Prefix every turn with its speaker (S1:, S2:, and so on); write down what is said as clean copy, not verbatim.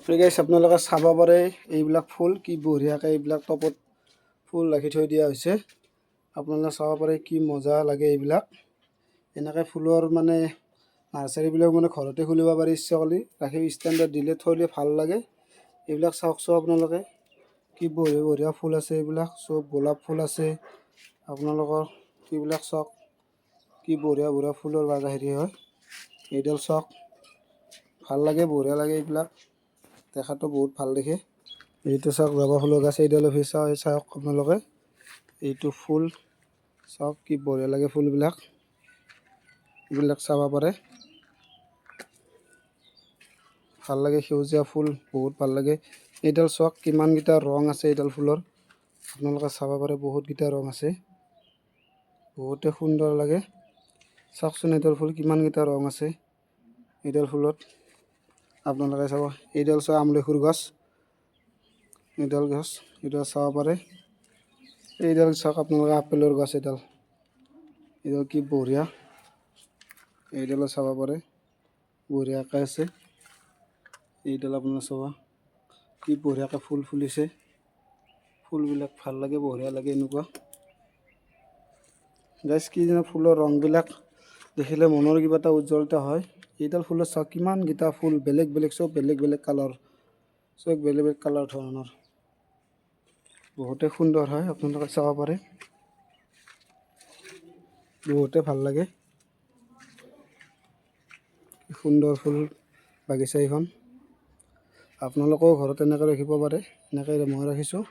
S1: গাইছ আপোনালোকে চাব পাৰে এইবিলাক ফুল কি বঢ়িয়াকৈ এইবিলাক টপত ফুল ৰাখি থৈ দিয়া হৈছে। আপোনালোকে চাব পাৰে কি মজা লাগে এইবিলাক। এনেকৈ ফুলৰ মানে নাৰ্চাৰীবিলাক মানে ঘৰতে খুলিব পাৰি, ইচ্ছা কৰিলে ৰাখি ষ্টেণ্ডত দিলে থৈ দিলে ভাল লাগে। এইবিলাক চাওকচোন আপোনালোকে কি বঢ়িয়া বঢ়িয়া ফুল আছে। এইবিলাক চব গোলাপ ফুল আছে আপোনালোকৰ। এইবিলাক চাওক কি বঢ়িয়া বঢ়িয়া ফুলৰ বাগা হেৰি হয়। এইডাল চাওক ভাল লাগে, বঢ়িয়া লাগে। এইবিলাক দেখাতো বহুত ভাল দেখে। এইটো চাওক জবা ফুলৰ গছ এইডালো চাওক আপোনালোকে। এইটো ফুল চাওক কি বঢ়িয়া লাগে ফুলবিলাক। এইবিলাক চাব পাৰে, ভাল লাগে। সেউজীয়া ফুল বহুত ভাল লাগে। এইডাল চাওক কিমানকেইটা ৰং আছে এইডাল ফুলৰ। আপোনালোকে চাব পাৰে বহুতকেইটা ৰং আছে, বহুতে সুন্দৰ লাগে। চাওকচোন এইডাল ফুল কিমানকেইটা ৰং আছে এইডাল ফুলত। আপোনালোকে চাব এইডাল চাওক আমলখিৰ গছ, এইডাল গছ এইডাল চাব পাৰে। এইডাল চাওক আপোনালোকে আপেলৰ গছ এইডাল কি বঢ়িয়া। এইডালো চাব পাৰে বঢ়িয়াকৈ আছে। এইডাল আপোনাৰ চাব কি বঢ়িয়াকৈ ফুল ফুলিছে। ফুলবিলাক ভাল লাগে, বঢ়িয়া লাগে। এনেকুৱা গাইছ কি জানো ফুলৰ ৰংবিলাক দেখিলে মনৰ কিবা এটা উজ্জ্বলতা হয়। এইডাল ফুলত চাওক কিমানকেইটা ফুল বেলেগ বেলেগ, চব বেলেগ বেলেগ কালাৰ, চব বেলেগ বেলেগ কালাৰ ধৰণৰ, বহুতে সুন্দৰ হয়। আপোনালোকে চাব পাৰে বহুতে ভাল লাগে। সুন্দৰ ফুল বাগিচা এইখন। আপোনালোকেও ঘৰত এনেকৈ ৰাখিব পাৰে। এনেকৈ মই ৰাখিছোঁ।